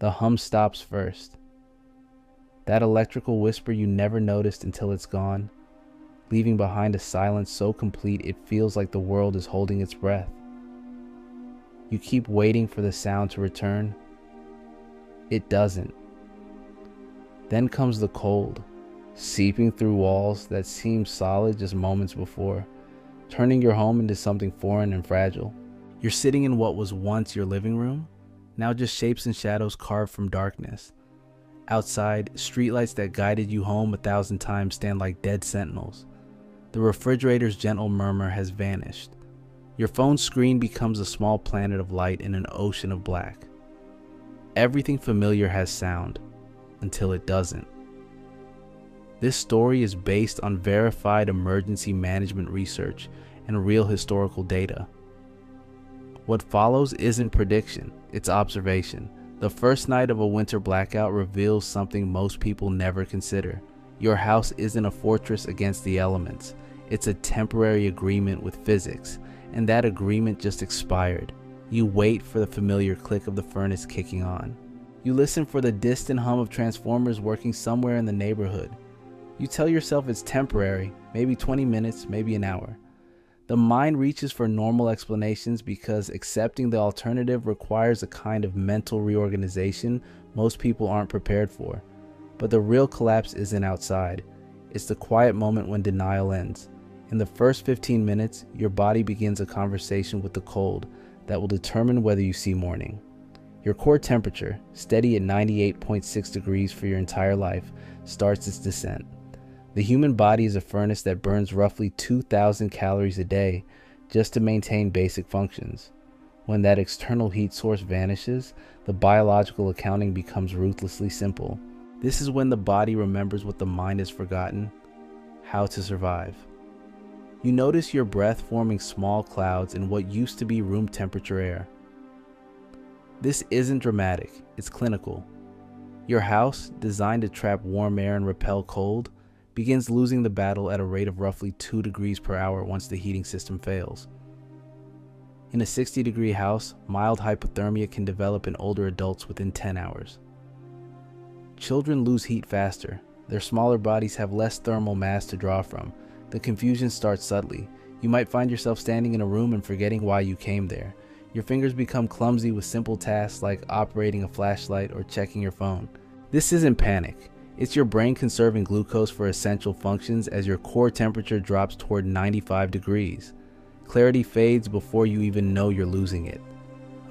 The hum stops first. That electrical whisper you never noticed until it's gone, leaving behind a silence so complete it feels like the world is holding its breath. You keep waiting for the sound to return. It doesn't. Then comes the cold, seeping through walls that seemed solid just moments before, turning your home into something foreign and fragile. You're sitting in what was once your living room, now just shapes and shadows carved from darkness. Outside, streetlights that guided you home 1,000 times stand like dead sentinels. The refrigerator's gentle murmur has vanished. Your phone's screen becomes a small planet of light in an ocean of black. Everything familiar has sound, until it doesn't. This story is based on verified emergency management research and real historical data. What follows isn't prediction, it's observation. The first night of a winter blackout reveals something most people never consider. Your house isn't a fortress against the elements. It's a temporary agreement with physics, and that agreement just expired. You wait for the familiar click of the furnace kicking on. You listen for the distant hum of transformers working somewhere in the neighborhood. You tell yourself it's temporary, maybe 20 minutes, maybe an hour. The mind reaches for normal explanations because accepting the alternative requires a kind of mental reorganization most people aren't prepared for. But the real collapse isn't outside. It's the quiet moment when denial ends. In the first 15 minutes, your body begins a conversation with the cold that will determine whether you see morning. Your core temperature, steady at 98.6 degrees for your entire life, starts its descent. The human body is a furnace that burns roughly 2,000 calories a day just to maintain basic functions. When that external heat source vanishes, the biological accounting becomes ruthlessly simple. This is when the body remembers what the mind has forgotten: how to survive. You notice your breath forming small clouds in what used to be room temperature air. This isn't dramatic, it's clinical. Your house, designed to trap warm air and repel cold, begins losing the battle at a rate of roughly 2 degrees per hour once the heating system fails. In a 60-degree house, mild hypothermia can develop in older adults within 10 hours. Children lose heat faster. Their smaller bodies have less thermal mass to draw from. The confusion starts subtly. You might find yourself standing in a room and forgetting why you came there. Your fingers become clumsy with simple tasks like operating a flashlight or checking your phone. This isn't panic. It's your brain conserving glucose for essential functions as your core temperature drops toward 95 degrees. Clarity fades before you even know you're losing it.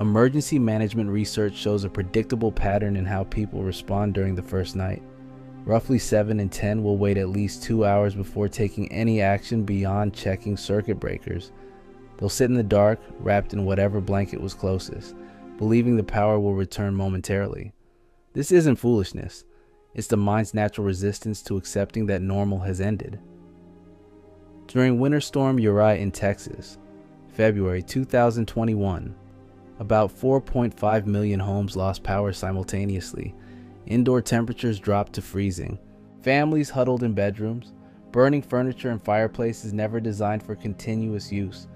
Emergency management research shows a predictable pattern in how people respond during the first night. Roughly 7 in 10 will wait at least 2 hours before taking any action beyond checking circuit breakers. They'll sit in the dark, wrapped in whatever blanket was closest, believing the power will return momentarily. This isn't foolishness. It's the mind's natural resistance to accepting that normal has ended. During Winter Storm Uri in Texas, February 2021, about 4.5 million homes lost power simultaneously. Indoor temperatures dropped to freezing. Families huddled in bedrooms. Burning furniture and fireplaces never designed for continuous use.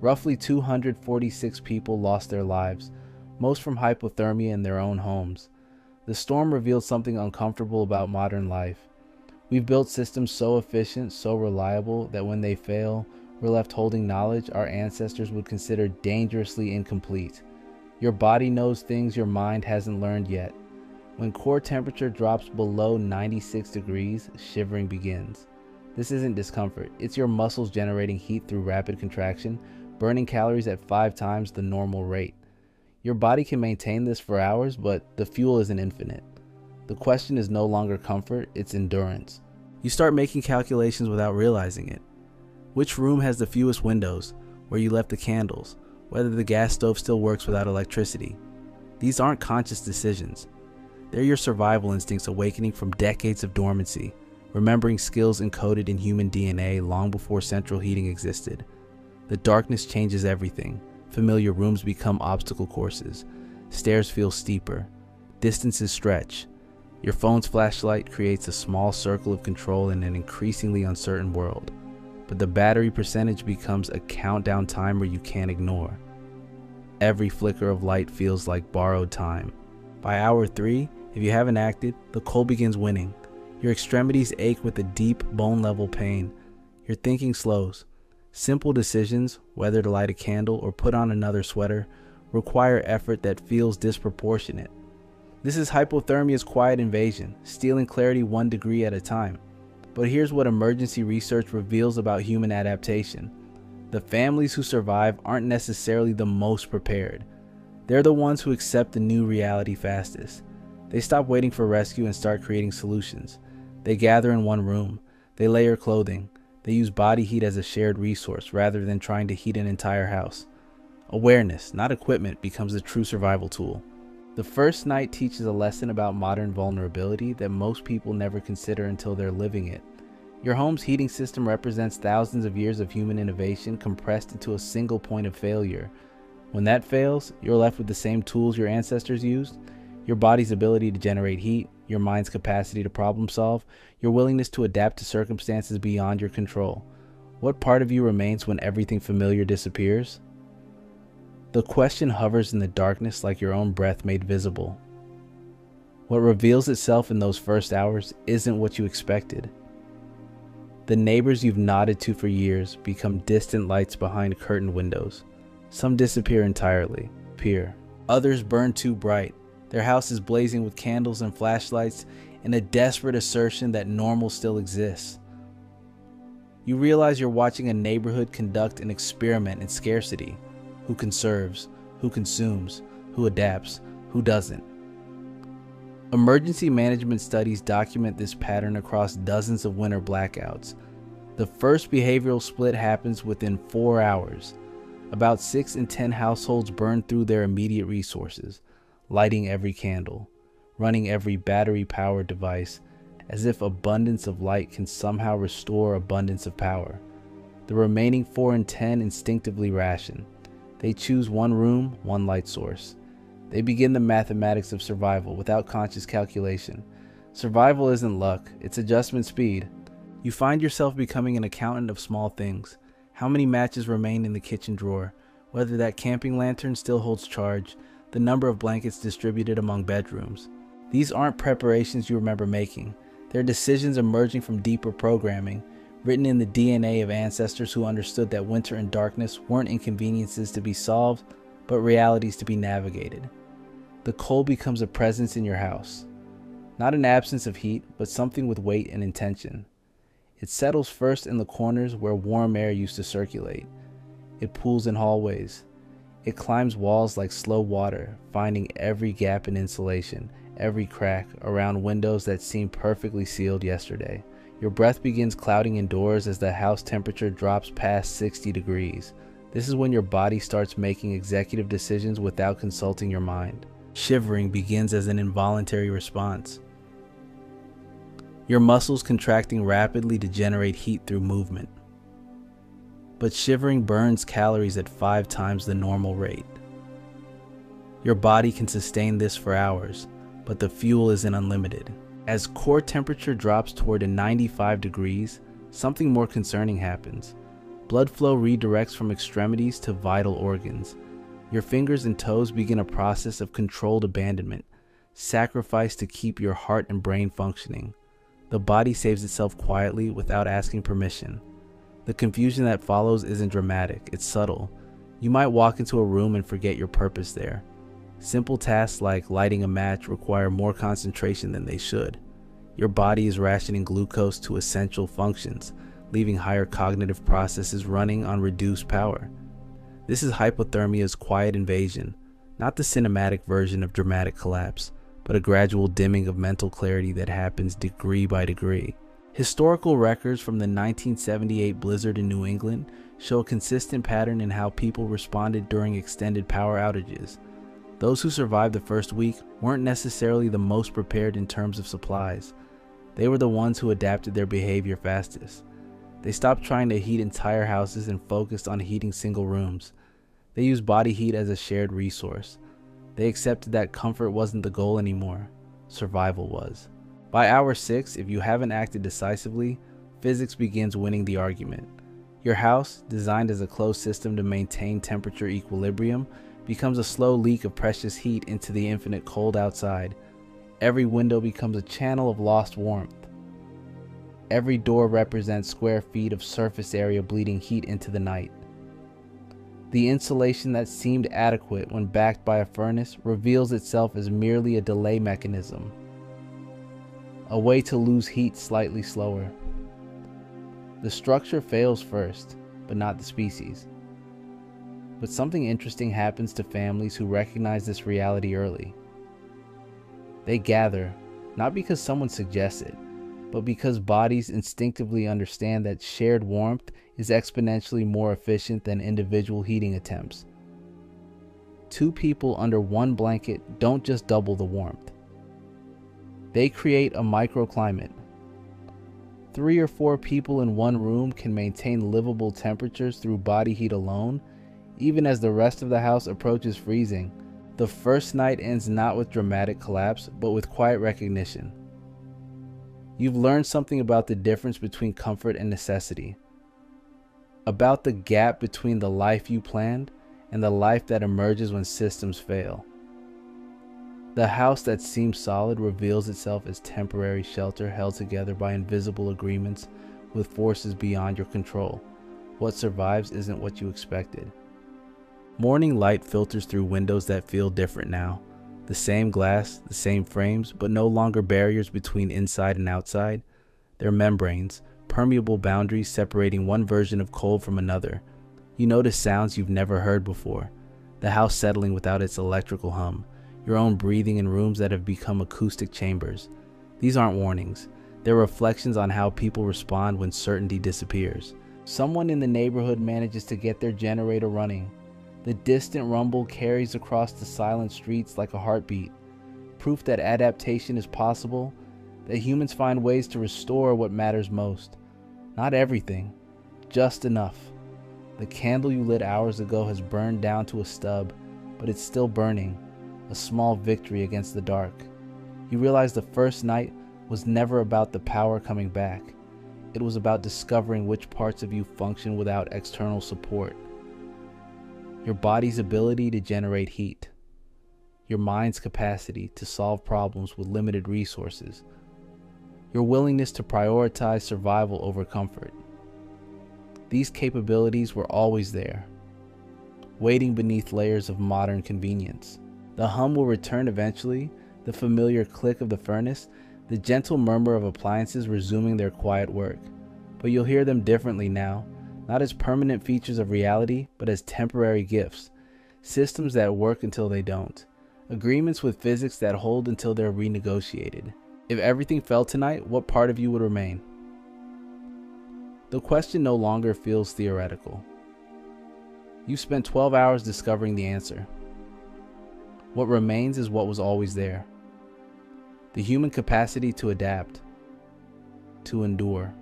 Roughly 246 people lost their lives, most from hypothermia in their own homes. The storm revealed something uncomfortable about modern life. We've built systems so efficient, so reliable, that when they fail, we're left holding knowledge our ancestors would consider dangerously incomplete. Your body knows things your mind hasn't learned yet. When core temperature drops below 96 degrees, shivering begins. This isn't discomfort, it's your muscles generating heat through rapid contraction, burning calories at 5 times the normal rate. Your body can maintain this for hours, but the fuel isn't infinite. The question is no longer comfort, it's endurance. You start making calculations without realizing it. Which room has the fewest windows? Where you left the candles? Whether the gas stove still works without electricity? These aren't conscious decisions. They're your survival instincts awakening from decades of dormancy, remembering skills encoded in human DNA long before central heating existed. The darkness changes everything. Familiar rooms become obstacle courses. Stairs feel steeper. Distances stretch. Your phone's flashlight creates a small circle of control in an increasingly uncertain world. But the battery percentage becomes a countdown timer you can't ignore. Every flicker of light feels like borrowed time. By hour 3, if you haven't acted, the cold begins winning. Your extremities ache with a deep, bone-level pain. Your thinking slows. Simple decisions, whether to light a candle or put on another sweater, require effort that feels disproportionate. This is hypothermia's quiet invasion, stealing clarity 1 degree at a time. But here's what emergency research reveals about human adaptation. The families who survive aren't necessarily the most prepared. They're the ones who accept the new reality fastest. They stop waiting for rescue and start creating solutions. They gather in one room. They layer clothing. They use body heat as a shared resource rather than trying to heat an entire house. Awareness, not equipment, becomes the true survival tool. The first night teaches a lesson about modern vulnerability that most people never consider until they're living it. Your home's heating system represents thousands of years of human innovation compressed into a single point of failure. When that fails, you're left with the same tools your ancestors used: your body's ability to generate heat, your mind's capacity to problem solve, your willingness to adapt to circumstances beyond your control. What part of you remains when everything familiar disappears? The question hovers in the darkness like your own breath made visible. What reveals itself in those first hours isn't what you expected. The neighbors you've nodded to for years become distant lights behind curtained windows. Some disappear entirely, peer. Others burn too bright. Their house is blazing with candles and flashlights in a desperate assertion that normal still exists. You realize you're watching a neighborhood conduct an experiment in scarcity. Who conserves, who consumes, who adapts, who doesn't. Emergency management studies document this pattern across dozens of winter blackouts. The first behavioral split happens within 4 hours. About 6 in 10 households burn through their immediate resources, lighting every candle, running every battery-powered device, as if abundance of light can somehow restore abundance of power. The remaining 4 in 10 instinctively ration. They choose one room, one light source. They begin the mathematics of survival without conscious calculation. Survival isn't luck, it's adjustment speed. You find yourself becoming an accountant of small things. How many matches remain in the kitchen drawer? Whether that camping lantern still holds charge? The number of blankets distributed among bedrooms? These aren't preparations you remember making. They're decisions emerging from deeper programming, written in the DNA of ancestors who understood that winter and darkness weren't inconveniences to be solved, but realities to be navigated. The cold becomes a presence in your house. Not an absence of heat, but something with weight and intention. It settles first in the corners where warm air used to circulate. It pools in hallways. It climbs walls like slow water, finding every gap in insulation, every crack around windows that seemed perfectly sealed yesterday. Your breath begins clouding indoors as the house temperature drops past 60 degrees. This is when your body starts making executive decisions without consulting your mind. Shivering begins as an involuntary response. Your muscles contracting rapidly to generate heat through movement. But shivering burns calories at 5 times the normal rate. Your body can sustain this for hours, but the fuel isn't unlimited. As core temperature drops toward 95 degrees, something more concerning happens. Blood flow redirects from extremities to vital organs. Your fingers and toes begin a process of controlled abandonment, sacrifice to keep your heart and brain functioning. The body saves itself quietly without asking permission. The confusion that follows isn't dramatic, it's subtle. You might walk into a room and forget your purpose there. Simple tasks like lighting a match require more concentration than they should. Your body is rationing glucose to essential functions, leaving higher cognitive processes running on reduced power. This is hypothermia's quiet invasion, not the cinematic version of dramatic collapse, but a gradual dimming of mental clarity that happens degree by degree. Historical records from the 1978 blizzard in New England show a consistent pattern in how people responded during extended power outages. Those who survived the first week weren't necessarily the most prepared in terms of supplies. They were the ones who adapted their behavior fastest. They stopped trying to heat entire houses and focused on heating single rooms. They used body heat as a shared resource. They accepted that comfort wasn't the goal anymore. Survival was. By hour 6, if you haven't acted decisively, physics begins winning the argument. Your house, designed as a closed system to maintain temperature equilibrium, becomes a slow leak of precious heat into the infinite cold outside. Every window becomes a channel of lost warmth. Every door represents square feet of surface area bleeding heat into the night. The insulation that seemed adequate when backed by a furnace reveals itself as merely a delay mechanism, a way to lose heat slightly slower. The structure fails first, but not the species. But something interesting happens to families who recognize this reality early. They gather, not because someone suggests it, but because bodies instinctively understand that shared warmth is exponentially more efficient than individual heating attempts. Two people under one blanket don't just double the warmth. They create a microclimate. 3 or 4 people in one room can maintain livable temperatures through body heat alone, even as the rest of the house approaches freezing. The first night ends not with dramatic collapse, but with quiet recognition. You've learned something about the difference between comfort and necessity, about the gap between the life you planned and the life that emerges when systems fail. The house that seems solid reveals itself as temporary shelter held together by invisible agreements with forces beyond your control. What survives isn't what you expected. Morning light filters through windows that feel different now. The same glass, the same frames, but no longer barriers between inside and outside. They're membranes, permeable boundaries separating one version of cold from another. You notice sounds you've never heard before. The house settling without its electrical hum. Your own breathing in rooms that have become acoustic chambers. These aren't warnings. They're reflections on how people respond when certainty disappears. Someone in the neighborhood manages to get their generator running. The distant rumble carries across the silent streets like a heartbeat, proof that adaptation is possible, that humans find ways to restore what matters most. Not everything, just enough. The candle you lit hours ago has burned down to a stub, but it's still burning, a small victory against the dark. You realize the first night was never about the power coming back. It was about discovering which parts of you function without external support. Your body's ability to generate heat, your mind's capacity to solve problems with limited resources, your willingness to prioritize survival over comfort. These capabilities were always there, waiting beneath layers of modern convenience. The hum will return eventually, the familiar click of the furnace, the gentle murmur of appliances resuming their quiet work. But you'll hear them differently now. Not as permanent features of reality, but as temporary gifts. Systems that work until they don't. Agreements with physics that hold until they're renegotiated. If everything fell tonight, what part of you would remain? The question no longer feels theoretical. You've spent 12 hours discovering the answer. What remains is what was always there. The human capacity to adapt, to endure,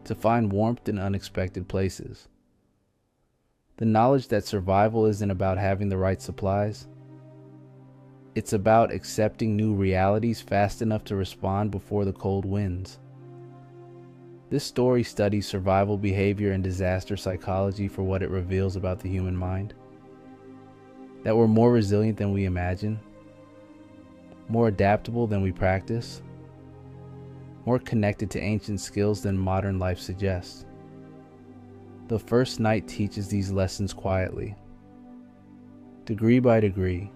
to find warmth in unexpected places. The knowledge that survival isn't about having the right supplies. It's about accepting new realities fast enough to respond before the cold wins. This story studies survival behavior and disaster psychology for what it reveals about the human mind. That we're more resilient than we imagine, more adaptable than we practice, more connected to ancient skills than modern life suggests. The first night teaches these lessons quietly, degree by degree,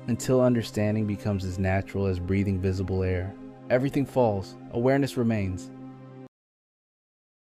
until understanding becomes as natural as breathing visible air. Everything falls, awareness remains.